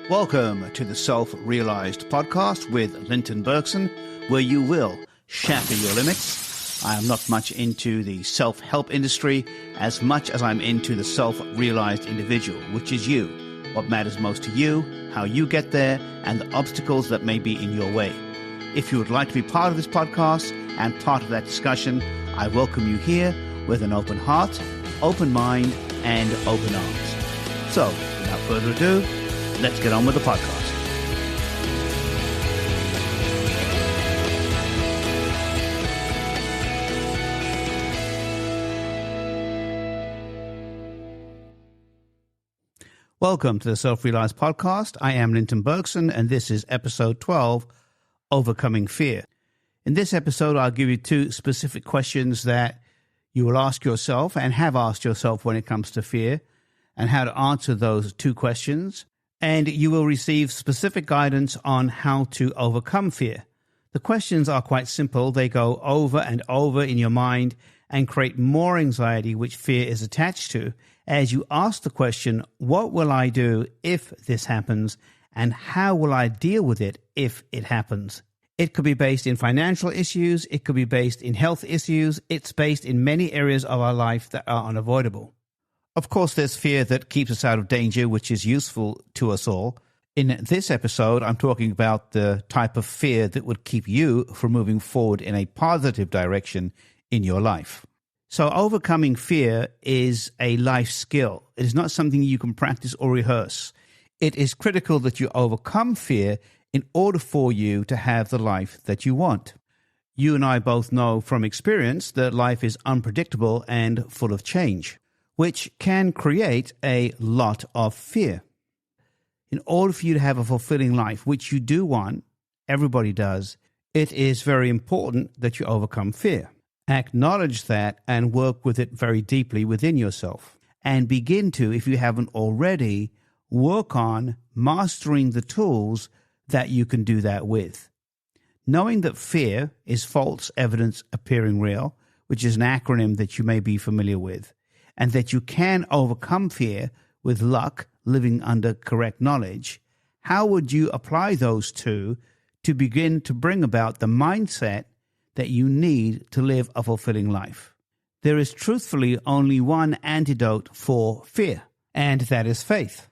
Welcome to the Self-Realized Podcast with Linton Bergson, where you will shatter your limits. I am not much into the self-help industry as much as I'm into the self-realized individual, which is you. What matters most to you, how you get there, and the obstacles that may be in your way. If you would like to be part of this podcast and part of that discussion, I welcome you here with an open heart, open mind, and open arms. So, without further ado, let's get on with the podcast. Welcome to the Self-Realized Podcast. I am Linton Bergson, and this is episode 12, Overcoming Fear. In this episode, I'll give you two specific questions that you will ask yourself and have asked yourself when it comes to fear, and how to answer those two questions. And you will receive specific guidance on how to overcome fear. The questions are quite simple. They go over and over in your mind and create more anxiety, which fear is attached to, as you ask the question, what will I do if this happens, and how will I deal with it if it happens? It could be based in financial issues. It could be based in health issues. It's based in many areas of our life that are unavoidable. Of course, there's fear that keeps us out of danger, which is useful to us all. In this episode, I'm talking about the type of fear that would keep you from moving forward in a positive direction in your life. So overcoming fear is a life skill. It is not something you can practice or rehearse. It is critical that you overcome fear in order for you to have the life that you want. You and I both know from experience that life is unpredictable and full of change, which can create a lot of fear. In order for you to have a fulfilling life, which you do want, everybody does, it is very important that you overcome fear. Acknowledge that and work with it very deeply within yourself. And begin to, if you haven't already, work on mastering the tools that you can do that with. Knowing that fear is false evidence appearing real, which is an acronym that you may be familiar with, and that you can overcome fear with luck, living under correct knowledge, how would you apply those two to begin to bring about the mindset that you need to live a fulfilling life? There is truthfully only one antidote for fear, and that is faith.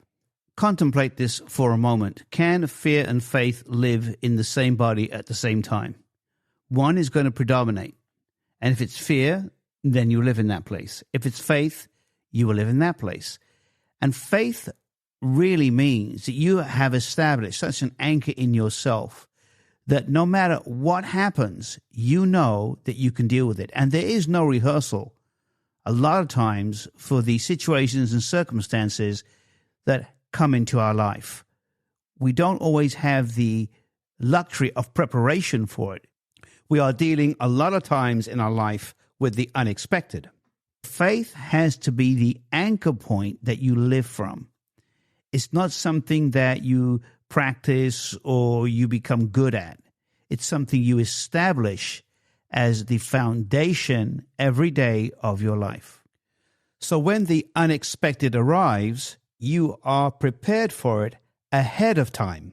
Contemplate this for a moment. Can fear and faith live in the same body at the same time? One is going to predominate. And if it's fear, then you live in that place. If it's faith, you will live in that place. And faith really means that you have established such an anchor in yourself that no matter what happens, you know that you can deal with it. And there is no rehearsal a lot of times for the situations and circumstances that come into our life. We don't always have the luxury of preparation for it. We are dealing a lot of times in our life with the unexpected. Faith has to be the anchor point that you live from. It's not something that you practice or you become good at. It's something you establish as the foundation every day of your life. So when the unexpected arrives, you are prepared for it ahead of time.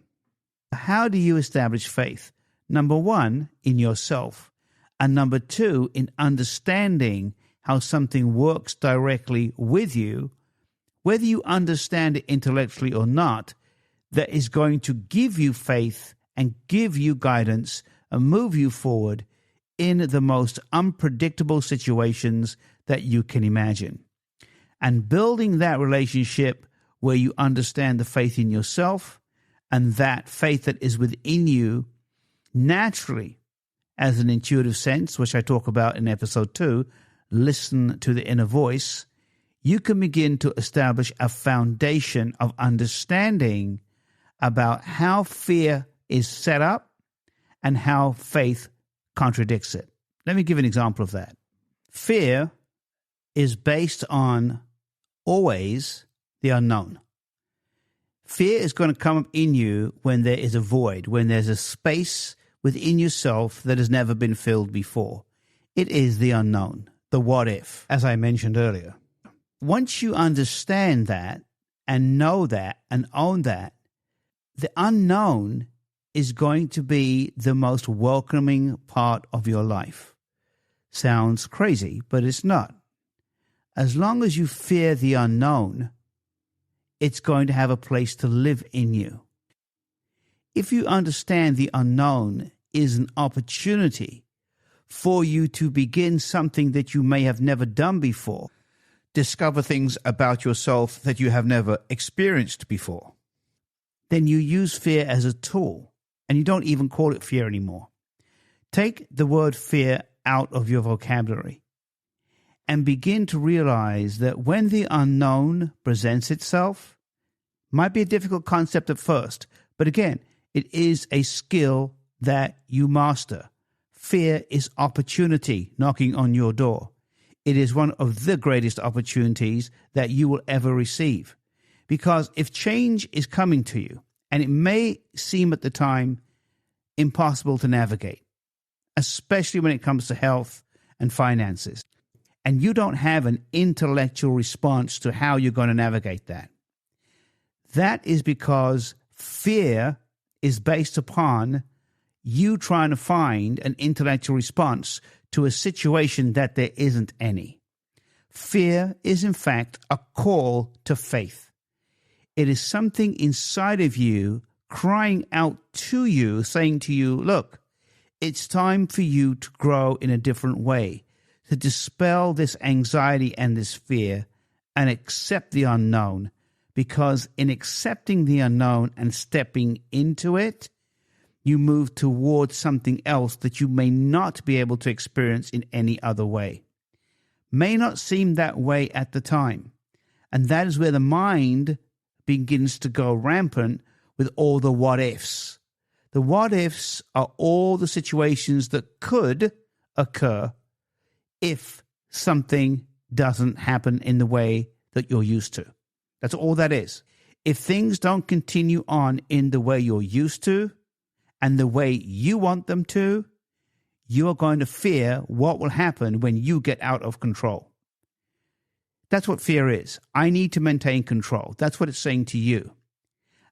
How do you establish faith? Number one, in yourself. And number two, in understanding how something works directly with you, whether you understand it intellectually or not, that is going to give you faith and give you guidance and move you forward in the most unpredictable situations that you can imagine. And building that relationship where you understand the faith in yourself and that faith that is within you naturally, as an intuitive sense, which I talk about in episode 2, listen to the inner voice, you can begin to establish a foundation of understanding about how fear is set up and how faith contradicts it. Let me give an example of that. Fear is based on always the unknown. Fear is going to come up in you when there is a void, when there's a space within yourself that has never been filled before. It is the unknown, the what if, as I mentioned earlier. Once you understand that and know that and own that, the unknown is going to be the most welcoming part of your life. Sounds crazy, but it's not. As long as you fear the unknown, it's going to have a place to live in you. If you understand the unknown is an opportunity for you to begin something that you may have never done before, discover things about yourself that you have never experienced before, then you use fear as a tool, and you don't even call it fear anymore. Take the word fear out of your vocabulary and begin to realize that when the unknown presents itself, might be a difficult concept at first, but again, it is a skill that you master. Fear is opportunity knocking on your door. It is one of the greatest opportunities that you will ever receive. Because if change is coming to you, and it may seem at the time impossible to navigate, especially when it comes to health and finances, and you don't have an intellectual response to how you're going to navigate that, that is because fear is based upon you trying to find an intellectual response to a situation that there isn't any. Fear is, in fact, a call to faith. It is something inside of you crying out to you, saying to you, look, it's time for you to grow in a different way, to dispel this anxiety and this fear and accept the unknown. Because in accepting the unknown and stepping into it, you move towards something else that you may not be able to experience in any other way. May not seem that way at the time. And that is where the mind begins to go rampant with all the what ifs. The what ifs are all the situations that could occur if something doesn't happen in the way that you're used to. That's all that is. If things don't continue on in the way you're used to and the way you want them to, you are going to fear what will happen when you get out of control. That's what fear is. I need to maintain control. That's what it's saying to you.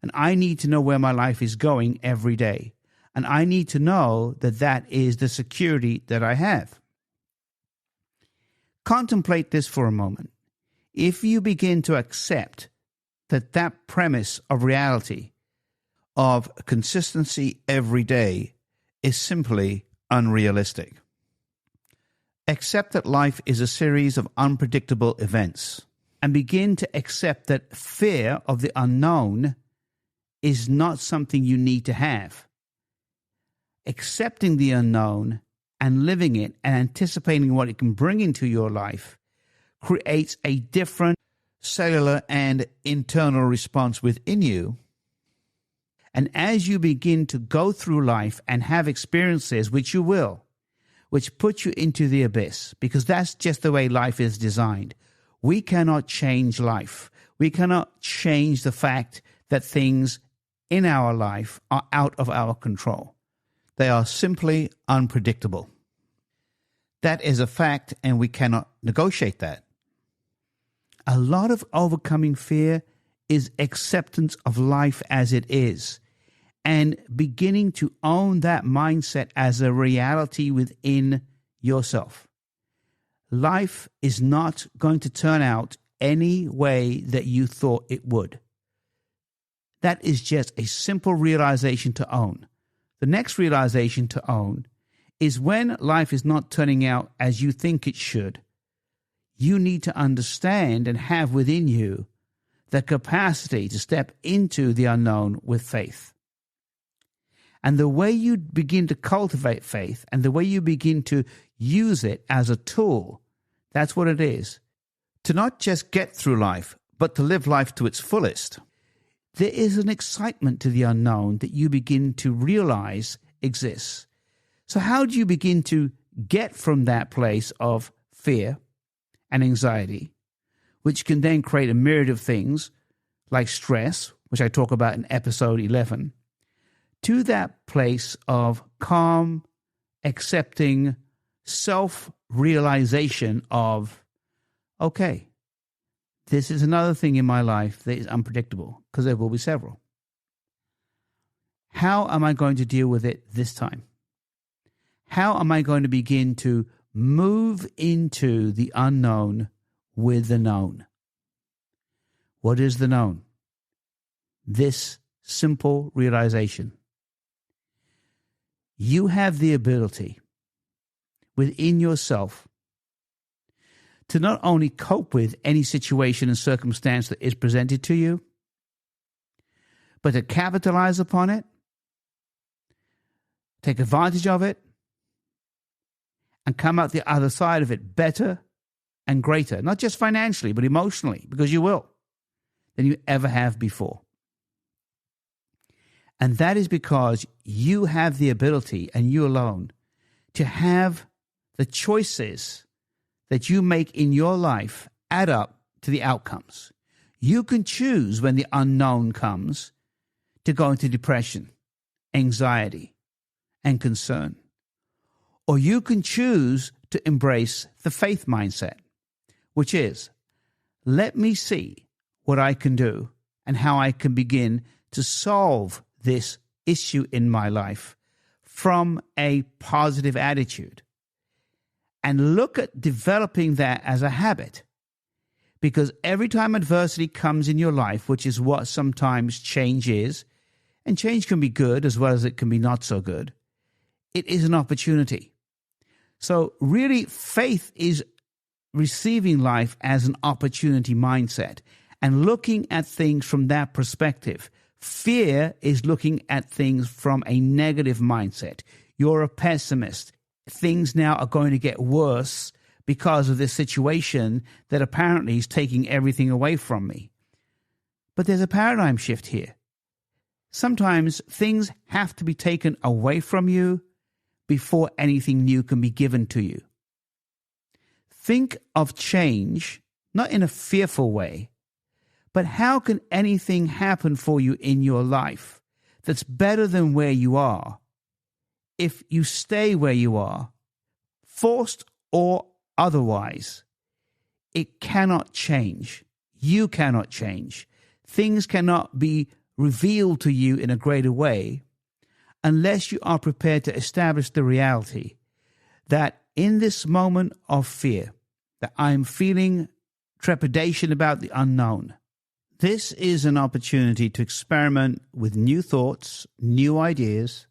And I need to know where my life is going every day. And I need to know that that is the security that I have. Contemplate this for a moment. If you begin to accept that premise of reality, of consistency every day, is simply unrealistic. Accept that life is a series of unpredictable events, and begin to accept that fear of the unknown is not something you need to have. Accepting the unknown and living it and anticipating what it can bring into your life creates a different cellular and internal response within you. And as you begin to go through life and have experiences, which you will, which put you into the abyss, because that's just the way life is designed. We cannot change life. We cannot change the fact that things in our life are out of our control. They are simply unpredictable. That is a fact, and we cannot negotiate that. A lot of overcoming fear is acceptance of life as it is and beginning to own that mindset as a reality within yourself. Life is not going to turn out any way that you thought it would. That is just a simple realization to own. The next realization to own is when life is not turning out as you think it should, you need to understand and have within you the capacity to step into the unknown with faith. And the way you begin to cultivate faith and the way you begin to use it as a tool, that's what it is. To not just get through life, but to live life to its fullest. There is an excitement to the unknown that you begin to realize exists. So how do you begin to get from that place of fear and anxiety, which can then create a myriad of things like stress, which I talk about in episode 11, to that place of calm, accepting, self-realization of, okay, this is another thing in my life that is unpredictable, because there will be several. How am I going to deal with it this time? How am I going to begin to move into the unknown with the known? What is the known? This simple realization. You have the ability within yourself to not only cope with any situation and circumstance that is presented to you, but to capitalize upon it, take advantage of it, and come out the other side of it better and greater, not just financially, but emotionally, because you will, than you ever have before. And that is because you have the ability, and you alone, to have the choices that you make in your life add up to the outcomes. You can choose when the unknown comes to go into depression, anxiety, and concern. Or you can choose to embrace the faith mindset, which is, let me see what I can do and how I can begin to solve this issue in my life from a positive attitude. And look at developing that as a habit. Because every time adversity comes in your life, which is what sometimes change is, and change can be good as well as it can be not so good, it is an opportunity. So really, faith is receiving life as an opportunity mindset and looking at things from that perspective. Fear is looking at things from a negative mindset. You're a pessimist. Things now are going to get worse because of this situation that apparently is taking everything away from me. But there's a paradigm shift here. Sometimes things have to be taken away from you before anything new can be given to you. Think of change, not in a fearful way, but how can anything happen for you in your life that's better than where you are if you stay where you are, forced or otherwise? It cannot change. You cannot change. Things cannot be revealed to you in a greater way unless you are prepared to establish the reality that in this moment of fear, that I'm feeling trepidation about the unknown. This is an opportunity to experiment with new thoughts, new ideas,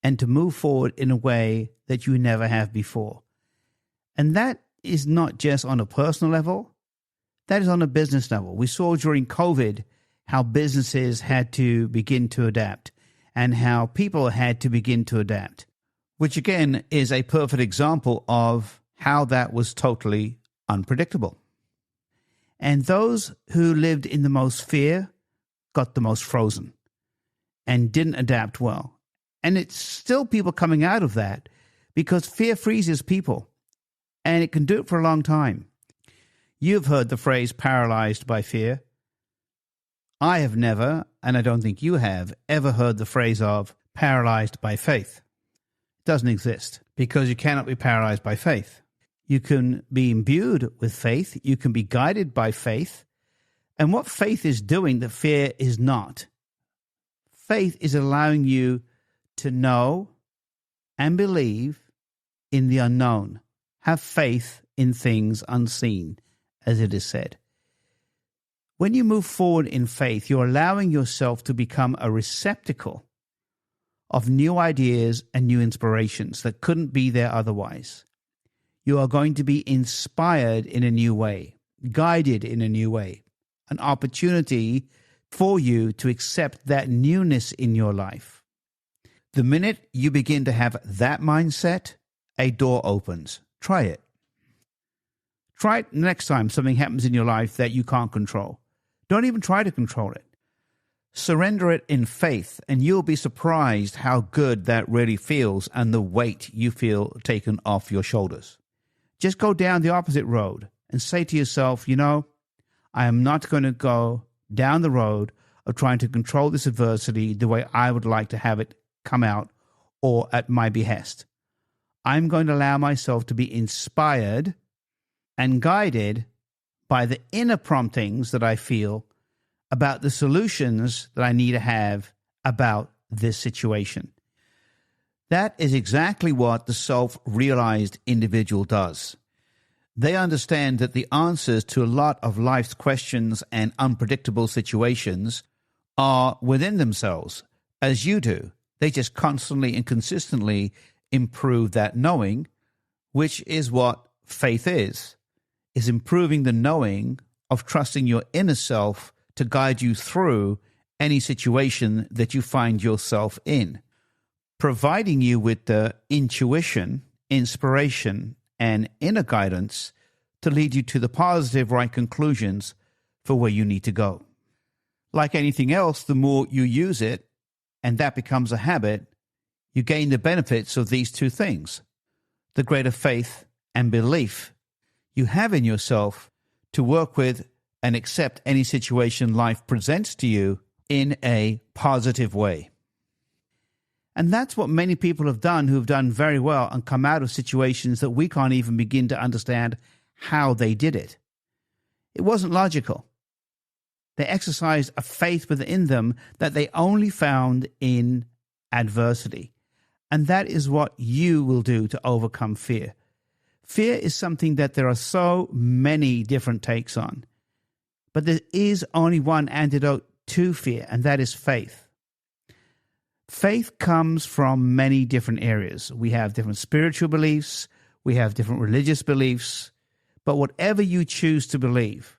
and to move forward in a way that you never have before. And that is not just on a personal level, that is on a business level. We saw during COVID how businesses had to begin to adapt and how people had to begin to adapt, which again is a perfect example of how that was totally unpredictable. And those who lived in the most fear got the most frozen and didn't adapt well. And it's still people coming out of that because fear freezes people and it can do it for a long time. You've heard the phrase paralyzed by fear. I have never, and I don't think you have, ever heard the phrase of paralyzed by faith. It doesn't exist because you cannot be paralyzed by faith. You can be imbued with faith. You can be guided by faith. And what faith is doing that fear is not. Faith is allowing you to know and believe in the unknown. Have faith in things unseen, as it is said. When you move forward in faith, you're allowing yourself to become a receptacle of new ideas and new inspirations that couldn't be there otherwise. You are going to be inspired in a new way, guided in a new way, an opportunity for you to accept that newness in your life. The minute you begin to have that mindset, a door opens. Try it. Try it next time something happens in your life that you can't control. Don't even try to control it. Surrender it in faith, and you'll be surprised how good that really feels and the weight you feel taken off your shoulders. Just go down the opposite road and say to yourself, I am not going to go down the road of trying to control this adversity the way I would like to have it come out or at my behest. I'm going to allow myself to be inspired and guided by the inner promptings that I feel about the solutions that I need to have about this situation. That is exactly what the self-realized individual does. They understand that the answers to a lot of life's questions and unpredictable situations are within themselves, as you do. They just constantly and consistently improve that knowing, which is what faith is improving the knowing of trusting your inner self to guide you through any situation that you find yourself in, providing you with the intuition, inspiration, and inner guidance to lead you to the positive, right conclusions for where you need to go. Like anything else, the more you use it, and that becomes a habit, you gain the benefits of these two things: the greater faith and belief you have in yourself to work with and accept any situation life presents to you in a positive way. And that's what many people have done who've done very well and come out of situations that we can't even begin to understand how they did it. It wasn't logical. They exercised a faith within them that they only found in adversity. And that is what you will do to overcome fear. Fear is something that there are so many different takes on. But there is only one antidote to fear, and that is faith. Faith comes from many different areas. We have different spiritual beliefs, we have different religious beliefs, but whatever you choose to believe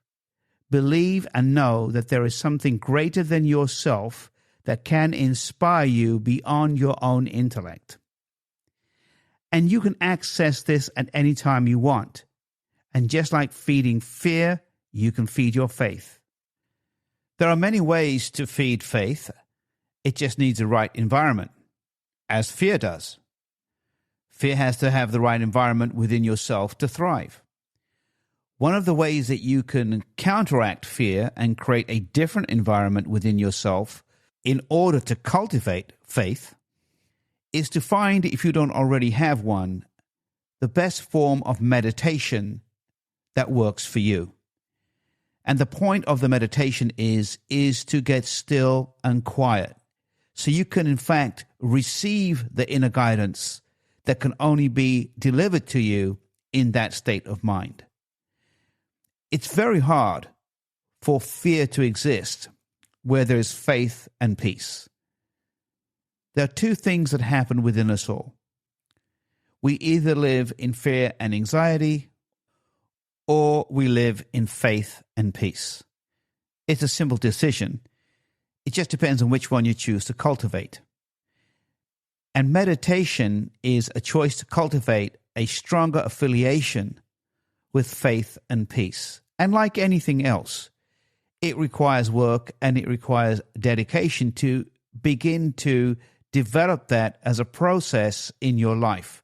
and know that there is something greater than yourself that can inspire you beyond your own intellect. And you can access this at any time you want. And just like feeding fear, you can feed your faith. There are many ways to feed faith. It just needs the right environment, as fear does. Fear has to have the right environment within yourself to thrive. One of the ways that you can counteract fear and create a different environment within yourself in order to cultivate faith is to find, if you don't already have one, the best form of meditation that works for you. And the point of the meditation is to get still and quiet, so you can in fact receive the inner guidance that can only be delivered to you in that state of mind. It's very hard for fear to exist where there is faith and peace. There are two things that happen within us all. We either live in fear and anxiety, or we live in faith and peace. It's a simple decision. It just depends on which one you choose to cultivate. And meditation is a choice to cultivate a stronger affiliation with faith and peace. And like anything else, it requires work and it requires dedication to begin to develop that as a process in your life.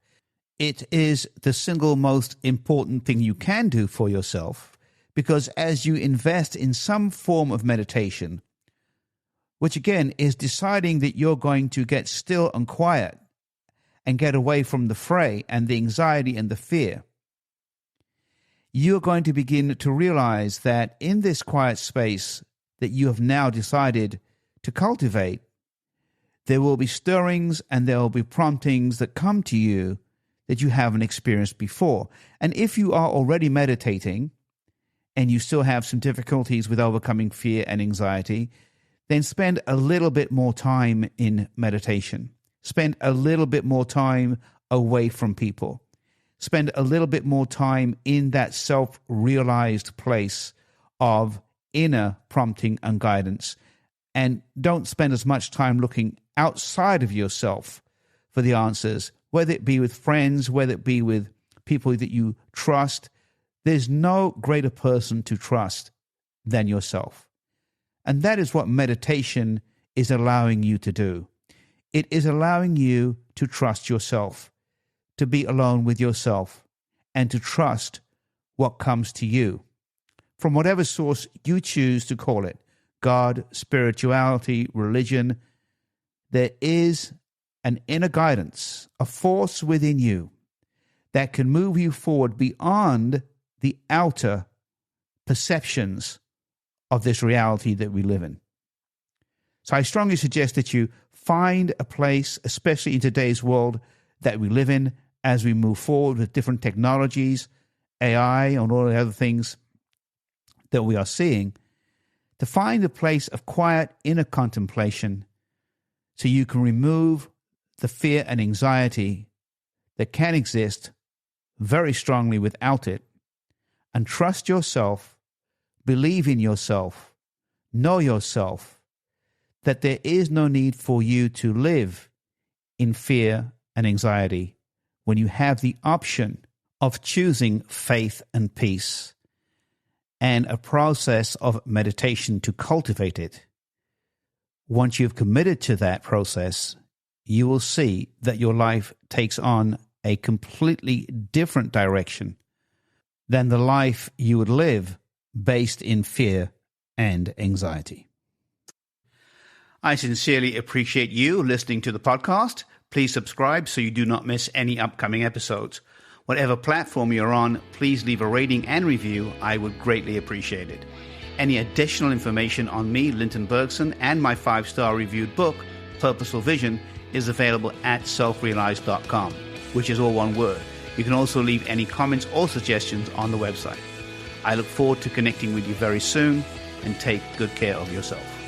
It is the single most important thing you can do for yourself, because as you invest in some form of meditation, which again is deciding that you're going to get still and quiet and get away from the fray and the anxiety and the fear, you're going to begin to realize that in this quiet space that you have now decided to cultivate, there will be stirrings and there will be promptings that come to you that you haven't experienced before. And if you are already meditating and you still have some difficulties with overcoming fear and anxiety, then spend a little bit more time in meditation. Spend a little bit more time away from people. Spend a little bit more time in that self-realized place of inner prompting and guidance. And don't spend as much time looking outside of yourself for the answers, whether it be with friends, whether it be with people that you trust. There's no greater person to trust than yourself. And that is what meditation is allowing you to do. It is allowing you to trust yourself, to be alone with yourself, and to trust what comes to you from whatever source you choose to call it: God, spirituality, religion. There is an inner guidance, a force within you that can move you forward beyond the outer perceptions of this reality that we live in. So I strongly suggest that you find a place, especially in today's world that we live in, as we move forward with different technologies, AI, and all the other things that we are seeing, to find a place of quiet inner contemplation so you can remove the fear and anxiety that can exist very strongly without it, and trust yourself, believe in yourself, know yourself, that there is no need for you to live in fear and anxiety when you have the option of choosing faith and peace and a process of meditation to cultivate it. Once you've committed to that process, you will see that your life takes on a completely different direction than the life you would live based in fear and anxiety. I sincerely appreciate you listening to the podcast. Please subscribe so you do not miss any upcoming episodes. Whatever platform you're on, please leave a rating and review. I would greatly appreciate it. Any additional information on me, Linton Bergson, and my 5-star reviewed book, Purposeful Vision, is available at selfrealized.com, which is all one word. You can also leave any comments or suggestions on the website. I look forward to connecting with you very soon, and take good care of yourself.